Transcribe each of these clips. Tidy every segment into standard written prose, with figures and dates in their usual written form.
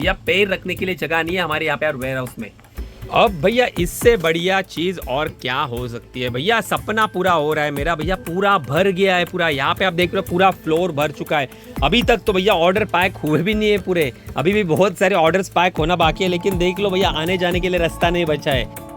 या पैर रखने के लिए जगह नहीं है हमारे यहाँ पे यार वेयर हाउस में। अब भैया इससे बढ़िया चीज और क्या हो सकती है। भैया सपना पूरा हो रहा है मेरा। भैया पूरा भर गया है पूरा। यहाँ पे आप देख रहे हो पूरा फ्लोर भर चुका है। अभी तक तो भैया ऑर्डर पैक हुए भी नहीं है पूरे। अभी भी बहुत सारे ऑर्डर्स पैक होना बाकी है, लेकिन देख लो भैया आने जाने के लिए रास्ता नहीं बचा है।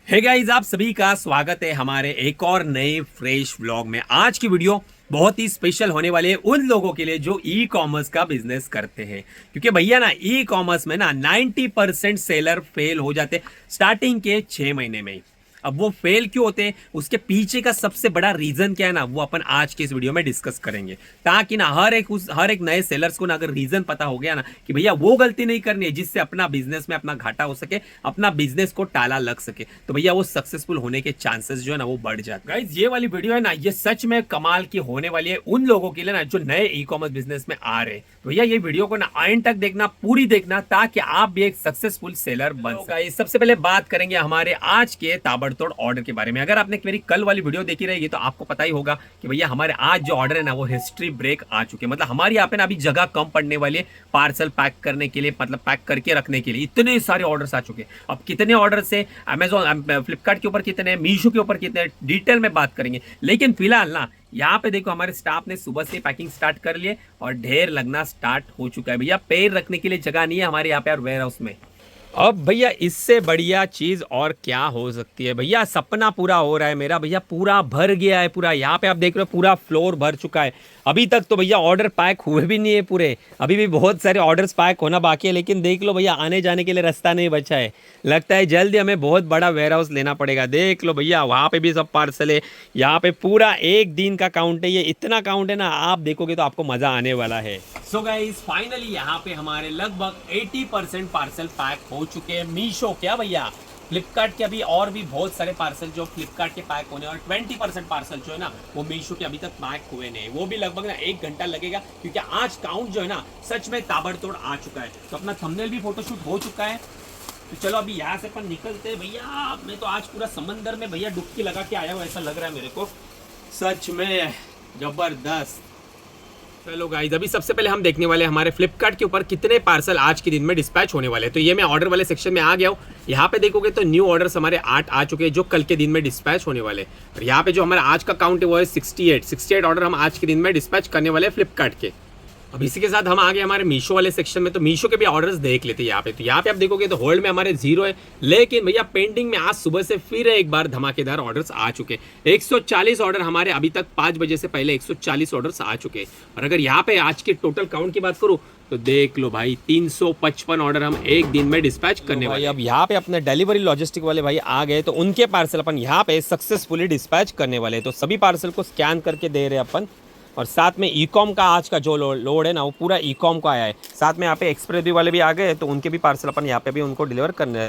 हे गाइस, आप सभी का स्वागत है हमारे एक और नए फ्रेश व्लॉग में। आज की वीडियो बहुत ही स्पेशल होने वाली है उन लोगों के लिए जो ई कॉमर्स का बिजनेस करते हैं, क्योंकि भैया ना ई कॉमर्स में ना 90% सेलर फेल हो जाते स्टार्टिंग के 6 महीने में ही। अब वो फेल क्यों होते हैं, उसके पीछे का सबसे बड़ा रीजन क्या है ना, वो अपन आज के इस वीडियो में डिस्कस करेंगे, ताकि ना हर एक नए सेलर्स को ना अगर रीजन पता हो गया ना कि भैया वो गलती नहीं करनी है जिससे अपना बिजनेस में अपना घाटा हो सके, अपना बिजनेस को ताला लग सके, तो भैया वो सक्सेसफुल होने के चांसेस जो है ना वो बढ़ जाते हैं। गाइस, ये वाली वीडियो है ना, ये सच में कमाल की होने वाली है उन लोगों के लिए ना जो नए ई कॉमर्स बिजनेस में आ रहे हैं। तो भैया ये वीडियो को ना एंड तक देखना, पूरी देखना, ताकि आप भी एक सक्सेसफुल सेलर बन सके। सबसे पहले बात करेंगे हमारे आज के ताबड़तोड़ ऑर्डर के बारे में। अगर आपने मेरी कल वाली वीडियो देखी रहेगी तो आपको पता ही होगा कि भैया हमारे आज जो ऑर्डर है ना वो हिस्ट्री ब्रेक आ चुके हैं। मतलब हमारे यहाँ पे ना अभी जगह कम पड़ने वाली है पार्सल पैक करने के लिए, मतलब पैक करके रखने के लिए। इतने सारे ऑर्डर्स आ चुके हैं। अब कितने ऑर्डर से अमेजोन फ्लिपकार्ट के ऊपर कितने हैं, मीशो के ऊपर कितने, डिटेल में बात करेंगे। लेकिन फिलहाल ना यहाँ पे देखो हमारे स्टाफ ने सुबह से पैकिंग स्टार्ट कर लिए और ढेर लगना स्टार्ट हो चुका है। भैया पैर रखने के लिए जगह नहीं है हमारे यहाँ पे यार वेयर हाउस में। अब भैया इससे बढ़िया चीज और क्या हो सकती है। भैया सपना पूरा हो रहा है मेरा। भैया पूरा भर गया है पूरा। यहाँ पे आप देख रहे हो पूरा फ्लोर भर चुका है। अभी तक तो भैया ऑर्डर पैक हुए भी नहीं है पूरे। अभी भी बहुत सारे ऑर्डर्स पैक होना बाकी है, लेकिन देख लो भैया आने जाने के लिए रास्ता नहीं बचा है। लगता है जल्दी हमें बहुत बड़ा वेयर हाउस लेना पड़ेगा। देख लो भैया वहाँ पे भी सब पार्सल है। यहाँ पे पूरा एक दिन का काउंट है। ये इतना काउंट है ना, आप देखोगे तो आपको मजा आने वाला है। सो गाइस, फाइनली यहाँ पे हमारे लगभग 80% पार्सल पैक हो चुके हैं। मीशो क्या भैया, फ्लिपकार्ट के अभी और भी बहुत सारे पार्सल जो फ्लिपकार्ट के पैक होने, और 20% पार्सल जो है ना वो मीशो के अभी तक पैक हुए नहीं। वो भी लगभग ना 1 घंटा लगेगा, क्योंकि आज काउंट जो है ना सच में ताबड़तोड़ आ चुका है। तो अपना थंबनेल भी फोटोशूट हो चुका है। तो चलो अभी यहाँ से अपन निकलते हैं। भैया मैं तो आज पूरा समंदर में भैया डुबकी लगा के आया हूँ, ऐसा लग रहा है मेरे को। सच में जबरदस्त। चलो गाइस, अभी सबसे पहले हम देखने वाले हैं हमारे फ्लिपकार्ट के ऊपर कितने पार्सल आज के दिन में डिस्पैच होने वाले हैं। तो ये मैं ऑर्डर वाले सेक्शन में आ गया हूँ। यहाँ पे देखोगे तो न्यू ऑर्डर्स हमारे 8 आ चुके हैं जो कल के दिन में डिस्पैच होने वाले हैं। और यहाँ पे जो हमारा आज का काउंट है वो है 68 ऑर्डर हम आज के दिन में डिस्पैच करने वाले हैं फ्लिपकार्ट के। अब इसी के साथ हम आ गए हमारे मीशो वाले सेक्शन में। तो मीशो के भी ऑर्डर्स देख लेते हैं यहाँ पे। तो यहाँ पे आप देखोगे तो होल्ड में हमारे 0 है, लेकिन भैया पेंडिंग में आज सुबह से फिर एक बार धमाकेदार ऑर्डर्स आ चुके। 140 ऑर्डर हमारे अभी तक 5 बजे से पहले 140 ऑर्डर्स आ चुके। और अगर यहाँ पे आज के टोटल काउंट की बात करूँ तो देख लो भाई 355 ऑर्डर हम एक दिन में डिस्पैच करने वाले। अब यहाँ पे अपने डिलीवरी लॉजिस्टिक वाले भाई आ गए, तो उनके पार्सल अपन यहाँ पे सक्सेसफुली डिस्पैच करने वाले। तो सभी पार्सल को स्कैन करके दे रहे अपन। और साथ में ई कॉम का आज का जो लोड है ना वो पूरा ई कॉम का आया है। साथ में यहाँ पे एक्सप्रेस भी वाले भी आ गए, तो उनके भी पार्सल अपन यहाँ पे भी उनको डिलीवर करने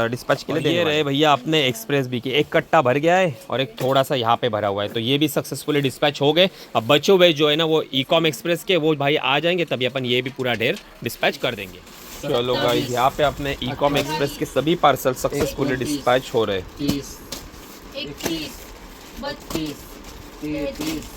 डिस्पैच के लिए दे रहे भैया। अपने एक्सप्रेस भी की एक कट्टा भर गया है और एक थोड़ा सा यहाँ पे भरा हुआ है, तो ये भी सक्सेसफुली डिस्पैच हो गए। अब बचे हुए जो है ना वो ई कॉम एक्सप्रेस के वो भाई आ जाएंगे, तभी अपन ये भी पूरा ढेर डिस्पैच कर देंगे। चलो गाइस, यहाँ पे अपने ई कॉम एक्सप्रेस के सभी पार्सल सक्सेसफुली डिस्पैच हो रहे हैं। 21, 32, 33,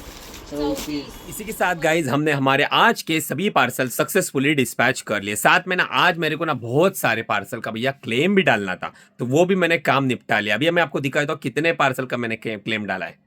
34। इसी के साथ गाइज हमने हमारे आज के सभी पार्सल सक्सेसफुली डिस्पैच कर लिए। साथ में ना आज मेरे को ना बहुत सारे पार्सल का भैया क्लेम भी डालना था, तो वो भी मैंने काम निपटा लिया। अभी मैं आपको दिखा देता हूँ कितने पार्सल का मैंने क्लेम डाला है।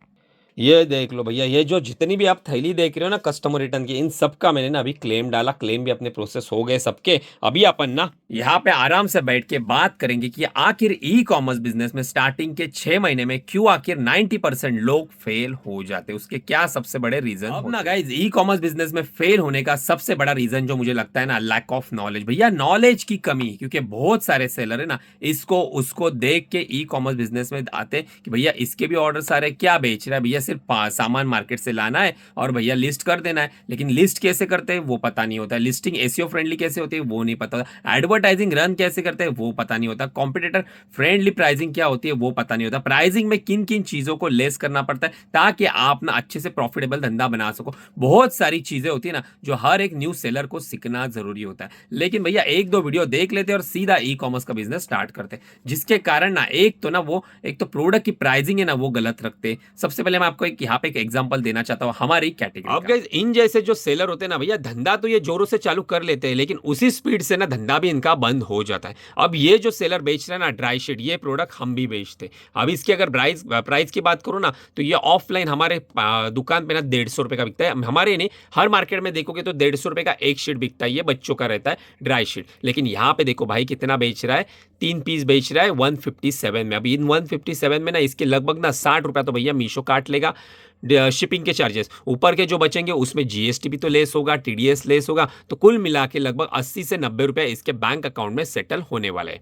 ये देख लो भैया, ये जो जितनी भी आप थैली देख रहे हो ना कस्टमर रिटर्न की, इन सब का मैंने ना अभी क्लेम डाला। क्लेम भी अपने प्रोसेस हो गए सबके। अभी अपन ना यहाँ पे आराम से बैठ के बात करेंगे कि आखिर ई कॉमर्स बिजनेस में स्टार्टिंग के 6 महीने में क्यों आखिर 90% लोग फेल हो जाते, उसके क्या सबसे बड़े रीजन। अब ना गाइज ई कॉमर्स बिजनेस में फेल होने का सबसे बड़ा रीजन जो मुझे लगता है ना, लैक ऑफ नॉलेज। भैया नॉलेज की कमी, क्योंकि बहुत सारे सेलर है ना इसको उसको देख के ई कॉमर्स बिजनेस में आते कि भैया इसके भी ऑर्डर सारे, क्या बेच रहा है भैया, सिर्फ सामान मार्केट से लाना है और भैया लिस्ट कर देना है। लेकिन लिस्ट कैसे करते हैं वो पता नहीं होता, लिस्टिंग एसईओ फ्रेंडली कैसे होती है वो नहीं पता होता, एडवर्टाइजिंग रन कैसे करते हैं वो पता नहीं होता, कॉम्पिटिटर फ्रेंडली प्राइसिंग क्या होती है वो पता नहीं होता, प्राइसिंग में किन किन चीजों को लेस करना पड़ता है ताकि आप ना अच्छे से प्रॉफिटेबल धंधा बना सको। बहुत सारी चीजें होती है ना जो हर एक न्यू सेलर को सीखना जरूरी होता है। लेकिन भैया 1-2 वीडियो देख लेते हैं और सीधा ई कॉमर्स का बिजनेस स्टार्ट करते हैं, जिसके कारण ना एक तो प्रोडक्ट की प्राइसिंग है ना वो गलत रखते हैं। सबसे पहले मैं आपको एक यहाँ पे एक एग्जांपल देना चाहता हूँ हमारी कैटेगरी अब गाइस इन जैसे जो सेलर होते हैं ना भैया, धंधा तो ये जोरों से चालू कर लेते हैं, लेकिन उसी स्पीड से ना धंधा भी इनका बंद हो जाता है। अब ये जो सेलर बेच रहे हैं ना ड्राई शीट, ये प्रोडक्ट हम भी बेचते हैं। अब इसकी अगर प्राइस की बात करूँ ना, तो ये ऑफलाइन हमारे दुकान पे ना 150 रुपये का बिकता है। हमारे नहीं, हर मार्केट में देखोगे तो 150 रुपये का एक शीट बिकता है, ये बच्चों का रहता है ड्राई शीट। लेकिन यहाँ पे देखो भाई कितना बेच रहा है, 3 पीस बेच रहा है 157 में। अभी इन 157 में ना इसके लगभग ना 60 रुपया तो भैया मीशो काट लेगा, शिपिंग के चार्जेस ऊपर के जो बचेंगे उसमें जीएसटी भी तो लेस होगा, टीडीएस लेस होगा, तो कुल मिला के लगभग 80 से 90 रुपए इसके बैंक अकाउंट में सेटल होने वाले हैं।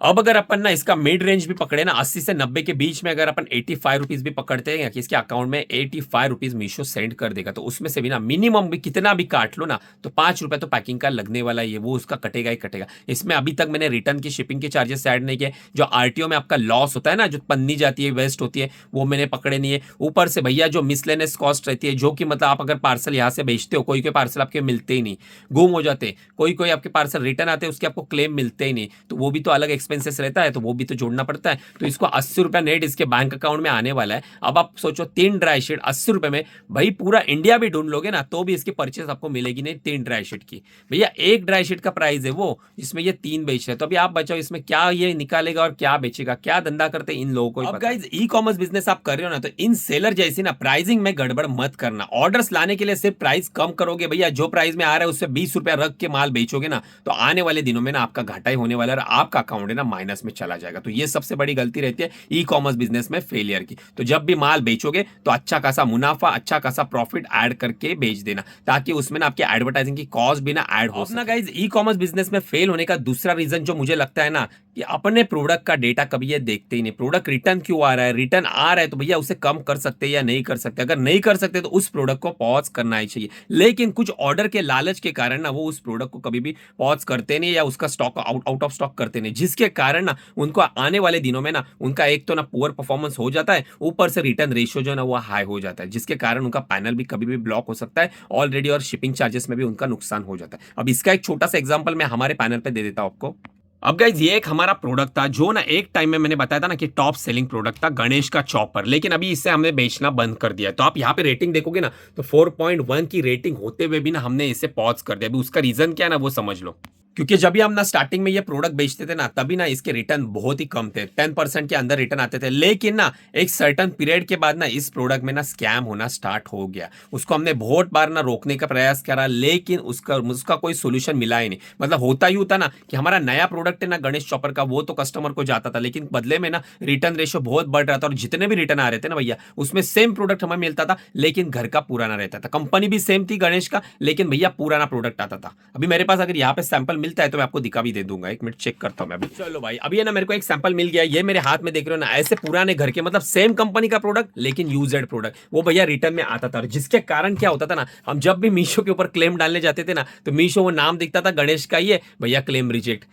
अब अगर अपन ना इसका मिड रेंज भी पकड़े ना 80 से 90 के बीच में, अगर अपन 85 रुपीज भी पकड़ते हैं कि इसके अकाउंट में 85 रुपीज मीशो सेंड कर देगा, तो उसमें से भी ना मिनिमम भी कितना भी काट लो ना, तो 5 रुपए तो पैकिंग का लगने वाला है, वो उसका कटेगा ही कटेगा। इसमें अभी तक मैंने रिटर्न की शिपिंग के चार्जेस ऐड नहीं किए। जो आरटीओ में आपका लॉस होता है ना, जो पन्नी जाती है, वेस्ट होती है, वो मैंने पकड़े नहीं है। ऊपर से भैया जो मिसलेनियस कॉस्ट रहती है, जो कि मतलब आप अगर पार्सल यहाँ से बेचते हो, कोई पार्सल आपके मिलते ही नहीं, गुम हो जाते, कोई आपके पार्सल रिटर्न आते हैं, उसके आपको क्लेम मिलते ही नहीं, तो वो भी तो अलग एक्सपेंसेस रहता है, तो वो भी तो जोड़ना पड़ता है। तो इसको 80 रुपया नेट इसके बैंक अकाउंट में आने वाला है। अब आप सोचो 3 ड्राई शीट 80 रुपए में, भाई पूरा इंडिया भी ढूंढ लोगे ना तो भी इसकी परचेस आपको मिलेगी नहीं 3 ड्राई शीट की। भैया एक ड्राई शीट का प्राइस है वो, जिसमें ये 3 बेच रहे हैं। तो अभी आप बचाओ इसमें क्या ये निकालेगा और क्या बेचेगा, क्या धंधा करते हैं इन लोगों को। अब गाइस ई कॉमर्स बिजनेस आप कर रहे हो ना, तो इन सेलर जैसी ना प्राइसिंग में गड़बड़ मत करना। ऑर्डर्स लाने के लिए सिर्फ प्राइस कम करोगे भैया, जो प्राइस में आ रहा है उससे 20 रुपया रख के माल बेचोगे ना, तो आने वाले दिनों में ना आपका घाटा ही होने वाला है और आपका अकाउंट है ना माइनस में चला जाएगा। तो ये सबसे बड़ी गलती रहती है ई कॉमर्स बिजनेस में फेलियर की। तो जब भी माल बेचोगे तो अच्छा खासा मुनाफा, अच्छा खासा प्रॉफिट ऐड करके बेच देना, ताकि उसमें ना आपकी एडवर्टाइजिंग की कॉस्ट भी ना ऐड हो सके। गाइस ई कॉमर्स बिजनेस में फेल होने का दूसरा रीजन जो मुझे लगता है ना, कि अपने प्रोडक्ट का डेटा कभी ये देखते ही नहीं। प्रोडक्ट रिटर्न क्यों आ रहा है, रिटर्न आ रहा है तो भैया उसे कम कर सकते हैं या नहीं कर सकते। अगर नहीं कर सकते तो उस प्रोडक्ट को पॉज करना ही चाहिए। लेकिन कुछ ऑर्डर के लालच के कारण ना वो उस प्रोडक्ट को कभी भी पॉज करते नहीं या उसका स्टॉक आउट ऑफ स्टॉक करते नहीं, जिसके कारण ना उनको आने वाले दिनों में ना उनका एक तो ना पुअर परफॉर्मेंस हो जाता है, ऊपर से रिटर्न रेशियो जो है ना वो हाई हो जाता है, जिसके कारण उनका पैनल भी कभी भी ब्लॉक हो सकता है ऑलरेडी, और शिपिंग चार्जेस में भी उनका नुकसान हो जाता है। अब इसका एक छोटा सा एग्जांपल मैं हमारे पैनल पे दे देता हूं आपको। अब गाइज ये एक हमारा प्रोडक्ट था जो ना एक टाइम में मैंने बताया था ना कि टॉप सेलिंग प्रोडक्ट था, गणेश का चॉपर, लेकिन अभी इससे हमने बेचना बंद कर दिया। तो आप यहाँ पे रेटिंग देखोगे ना तो 4.1 की रेटिंग होते हुए भी ना हमने इसे पॉज कर दिया। अभी उसका रीजन क्या है ना वो समझ लो। क्योंकि जब भी हम ना स्टार्टिंग में ये प्रोडक्ट बेचते थे ना, तभी ना इसके रिटर्न बहुत ही कम थे, 10% के अंदर रिटर्न आते थे। लेकिन ना एक सर्टन पीरियड के बाद ना इस प्रोडक्ट में ना स्कैम होना स्टार्ट हो गया। उसको हमने बहुत बार ना रोकने का प्रयास करा, लेकिन उसका कोई सोल्यूशन मिला ही नहीं। मतलब होता ही होता ना कि हमारा नया प्रोडक्ट है ना गणेश चॉपर का, वो तो कस्टमर को जाता था, लेकिन बदले में ना रिटर्न रेशियो बहुत बढ़ रहा था, और जितने भी रिटर्न आ रहे थे ना भैया उसमें सेम प्रोडक्ट हमें मिलता था, लेकिन घर का पुराना रहता था। कंपनी भी सेम थी गणेश का, लेकिन भैया पुराना प्रोडक्ट आता था। अभी मेरे पास अगर यहाँ पे सैंपल मिलता है तो मैं आपको दिखा भी दे दूंगा, एक मिनट चेक करता हूं मैं अभी। चलो भाई अभी है ना मेरे को एक सैंपल मिल गया, ये मेरे हाथ में देख रहे हो ना, ऐसे पुराने घर के मतलब सेम कंपनी का प्रोडक्ट लेकिन यूज्ड प्रोडक्ट, वो भैया रिटर्न में आता था। जिसके कारण क्या होता था ना, हम जब भी मीशो के ऊपर क्लेम डालने जाते थे ना, तो मीशो वो नाम दिखता था गणेश का ही है भैया, क्लेम रिजेक्ट,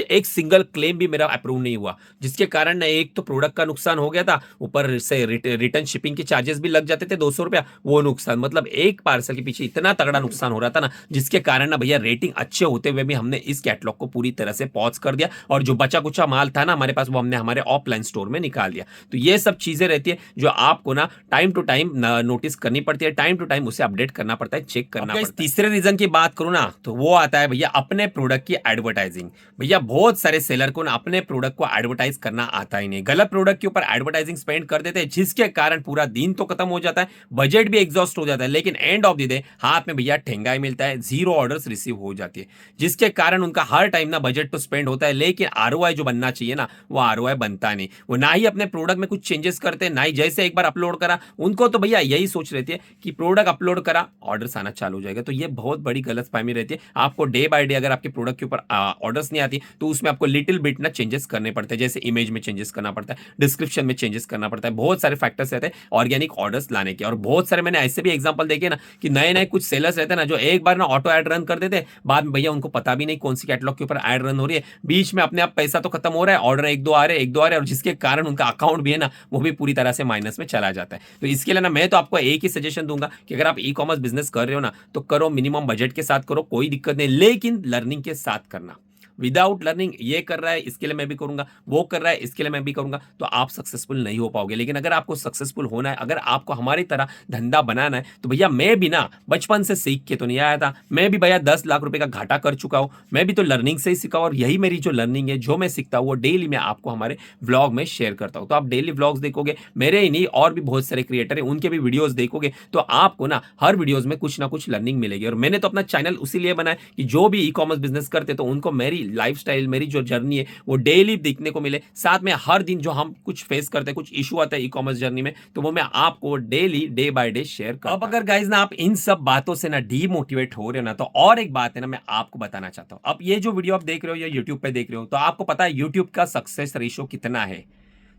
एक सिंगल क्लेम भी मेरा अप्रूव नहीं हुआ, जिसके कारण ना एक तो प्रोडक्ट का नुकसान हो गया था, ऊपर से रिटर्न शिपिंग के चार्जेस भी लग जाते थे 200 रुपया, वो नुकसान, मतलब एक पार्सल के पीछे इतना तगड़ा नुकसान हो रहा था ना, जिसके कारण ना भैया रेटिंग अच्छे होते हुए भी हमने इस कैटलॉग को पूरी तरह से पॉज कर दिया, और जो बचा कुचा माल था ना हमारे पास वो हमने हमारे ऑफलाइन स्टोर में निकाल दिया। तो ये सब चीजें रहती है जो आपको ना टाइम टू टाइम नोटिस करनी पड़ती है, टाइम टू टाइम उसे अपडेट करना पड़ता है, चेक करना पड़ता है। तीसरे रीजन की बात करूं ना तो वो आता है भैया अपने प्रोडक्ट की एडवर्टाइजिंग। भैया बहुत सारे सेलर को ना अपने प्रोडक्ट को एडवर्टाइज करना आता ही नहीं, गलत प्रोडक्ट के ऊपर एडवर्टाइजिंग स्पेंड कर देते हैं, जिसके कारण पूरा दिन तो खत्म हो जाता है, बजट भी एग्जॉस्ट हो जाता है, लेकिन एंड ऑफ द डे हाथ में भैया ठेंगाई मिलता है, 0 ऑर्डर्स रिसीव हो जाती है, जिसके कारण उनका हर टाइम ना बजट तो स्पेंड होता है, लेकिन आरओआई जो बनना चाहिए ना वो आरओआई बनता नहीं। वो ना ही अपने प्रोडक्ट में कुछ चेंजेस करते, ना ही जैसे एक बार अपलोड करा, उनको तो भैया यही सोच रहती है कि प्रोडक्ट अपलोड करा ऑर्डर्स आना चालू हो जाएगा। तो ये बहुत बड़ी गलतफहमी रहती है। आपको डे बाय डे अगर आपके प्रोडक्ट के ऊपर ऑर्डर्स नहीं आती तो उसमें आपको लिटिल बिट ना चेंजेस करने पड़ते हैं, जैसे इमेज में चेंजेस करना पड़ता है, डिस्क्रिप्शन में चेंजेस करना पड़ता है, बहुत सारे फैक्टर्स रहते हैं ऑर्गेनिक ऑर्डर्स लाने के। और बहुत सारे मैंने ऐसे भी एग्जांपल देखे ना कि नए नए कुछ सेलर्स रहते हैं ना जो एक बार ना ऑटो एड रन कर देते हैं, बाद में भैया उनको पता भी नहीं कौन सी कैटलॉग के ऊपर एड रन हो रही है, बीच में अपने आप पैसा तो खत्म हो रहा है, ऑर्डर एक दो आ रहे हैं, और जिसके कारण उनका अकाउंट भी है ना वो भी पूरी तरह से माइनस में चला जाता है। तो इसके लिए ना मैं तो आपको एक ही सजेशन दूंगा कि अगर आप ई कॉमर्स बिजनेस कर रहे हो ना तो करो, मिनिमम बजट के साथ करो, कोई दिक्कत नहीं, लेकिन लर्निंग के साथ करना। विदाउट लर्निंग ये कर रहा है इसके लिए मैं भी करूंगा, वो कर रहा है इसके लिए मैं भी करूंगा, तो आप सक्सेसफुल नहीं हो पाओगे। लेकिन अगर आपको सक्सेसफुल होना है, अगर आपको हमारी तरह धंधा बनाना है, तो भैया मैं भी ना बचपन से सीख के तो नहीं आया था। मैं भी भैया 10 लाख रुपए का घाटा कर चुका हूं। मैं भी तो लर्निंग से ही सीखा हूं, और यही मेरी जो लर्निंग है, जो मैं सीखता हूं, वो डेली मैं आपको हमारे व्लॉग में शेयर करता हूं। तो आप डेली व्लॉग्स देखोगे, मेरे ही नहीं और भी बहुत सारे क्रिएटर हैं, उनके भी वीडियोस देखोगे, तो आपको ना हर वीडियोस में कुछ ना कुछ लर्निंग मिलेगी। और मैंने तो अपना चैनल उसीलिए बनाया कि जो भी ई कॉमर्स बिजनेस करते तो उनको मेरी लाइफस्टाइल, मेरी जो जर्नी है वो डेली देखने को मिले। साथ में हर दिन जो हम कुछ फेस करते हैं, कुछ इशू आता है ई कॉमर्स जर्नी में, तो वो मैं आपको daily day by day share करता हूं। अब अगर गाइज ना आप इन सब बातों से ना डीमोटिवेट हो रहे हो ना, तो और एक बात है ना मैं आपको बताना चाहता हूं। अब ये जो वीडियो आप देख रहे हो या यूट्यूब पे देख रहे हो, तो आपको पता है यूट्यूब का सक्सेस रेशियो कितना है।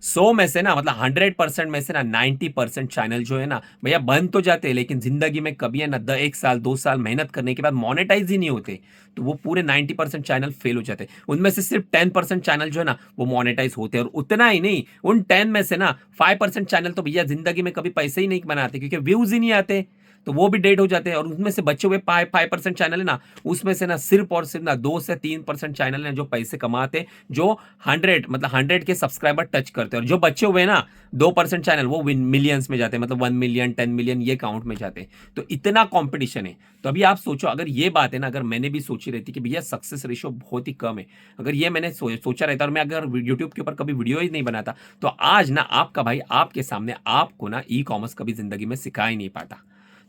100 में से ना, मतलब 100% में से ना 90% चैनल जो है ना भैया बंद तो जाते हैं, लेकिन जिंदगी में कभी है ना 1 साल 2 साल मेहनत करने के बाद मोनेटाइज ही नहीं होते। तो वो पूरे 90% चैनल फेल हो जाते हैं। उनमें से सिर्फ 10% चैनल जो है ना वो मोनेटाइज होते हैं। और उतना ही नहीं, उन 10 में से ना 5% चैनल तो भैया जिंदगी में कभी पैसे ही नहीं बनाते, क्योंकि व्यूज ही नहीं आते, तो वो भी डेड हो जाते हैं। और उसमें से बचे हुए 5% चैनल है ना, उसमें से ना सिर्फ और सिर्फ ना 2 से 3% चैनल हैं जो पैसे कमाते हैं, जो 100 के सब्सक्राइबर टच करते हैं। और जो बचे हुए ना 2% चैनल, वो मिलियंस में जाते हैं, मतलब 1 मिलियन 10 मिलियन ये काउंट में जाते हैं। तो इतना कॉम्पिटिशन है। तो अभी आप सोचो, अगर ये बात है ना, अगर मैंने भी सोची रहती कि भैया सक्सेस रेशियो बहुत ही कम है, अगर ये मैंने सोचा रहता और मैं अगर यूट्यूब के ऊपर कभी वीडियो ही नहीं बनाता, तो आज ना आपका भाई आपके सामने आपको ना ई कॉमर्स कभी जिंदगी में सिखा ही नहीं पाता।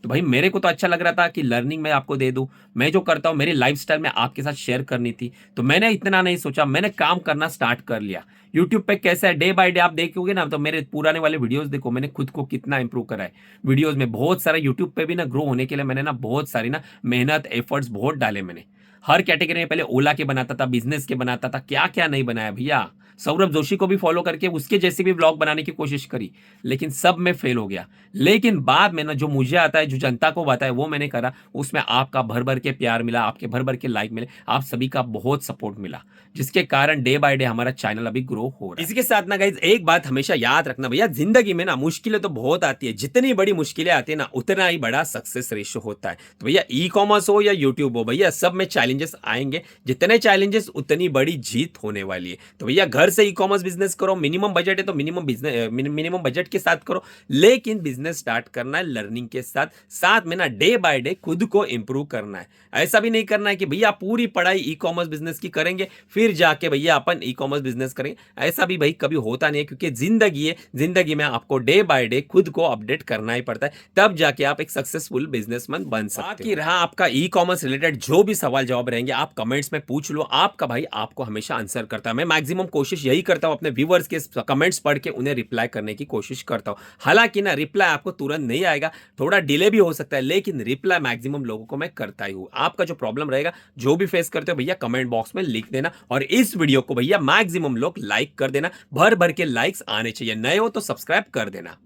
तो भाई मेरे को तो अच्छा लग रहा था कि लर्निंग मैं आपको दे दूं, मैं जो करता हूं मेरी लाइफस्टाइल में आपके साथ शेयर करनी थी। तो मैंने इतना नहीं सोचा, मैंने काम करना स्टार्ट कर लिया। यूट्यूब पे कैसा है, डे बाय डे आप देखोगे ना, तो मेरे पुराने वाले वीडियोस देखो, मैंने खुद को कितना इंप्रूव करा है वीडियोस में। बहुत सारा यूट्यूब पे भी ना ग्रो होने के लिए मैंने ना बहुत सारी ना मेहनत एफर्ट्स बहुत डाले मैंने। हर कैटेगरी में पहले ओला के बनाता था, बिजनेस के बनाता था, क्या क्या नहीं बनाया भैया। सौरभ जोशी को भी फॉलो करके उसके जैसे भी ब्लॉग बनाने की कोशिश करी, लेकिन सब में फेल हो गया। लेकिन बाद में ना जो मुझे आता है, जो जनता को आता है, वो मैंने करा। उसमें आपका भर भर के प्यार मिला, आपके भर भर के लाइक मिले, आप सभी का बहुत सपोर्ट मिला, जिसके कारण डे बाय डे हमारा चैनल अभी ग्रो हो रहा है। इसके साथ ना गाइज एक बात हमेशा याद रखना भैया, जिंदगी में ना मुश्किलें तो बहुत आती है, जितनी बड़ी मुश्किलें आती है ना उतना ही बड़ा सक्सेस रेशियो होता है। तो भैया ई कॉमर्स हो या यूट्यूब हो, भैया सब में चैलेंजेस आएंगे। जितने चैलेंजेस उतनी बड़ी जीत होने वाली है। तो भैया घर से ई कॉमर्स बिजनेस करो, मिनिमम बजट है तो मिनिमम बजट के साथ करो, लेकिन बिजनेस स्टार्ट करना है लर्निंग के साथ। साथ में ना डे बाय डे खुद को इंप्रूव करना है। ऐसा भी नहीं करना है कि भैया पूरी पढ़ाई ई कॉमर्स बिजनेस की करेंगे फिर जाके भैया अपन ई कॉमर्स बिजनेस करेंगे। ऐसा भी भाई कभी होता नहीं है, क्योंकि जिंदगी है, जिंदगी में आपको डे बाय डे खुद को अपडेट करना ही पड़ता है, तब जाके आप एक सक्सेसफुल बिजनेसमैन बन सकते हो। बाकी रहा आपका ई कॉमर्स रिलेटेड जो भी सवाल जवाब रहेंगे, आप कमेंट्स में पूछ लो, आपका भाई आपको हमेशा आंसर करता है। मैं मैक्सिमम कोशिश यही करता हूं, अपने व्यूअर्स के कमेंट्स पढ़ के उन्हें रिप्लाई करने की कोशिश करता हूं। हालांकि ना रिप्लाई आपको तुरंत नहीं आएगा, थोड़ा डिले भी हो सकता है, लेकिन रिप्लाई मैक्सिमम लोगों को मैं करता ही हूं। आपका जो प्रॉब्लम रहेगा, जो भी फेस करते हो भैया, कमेंट बॉक्स में लिख देना। और इस वीडियो को भैया मैक्सिमम लोग लाइक कर देना, भर भर के लाइक्स आने चाहिए। नए हो तो सब्सक्राइब कर देना।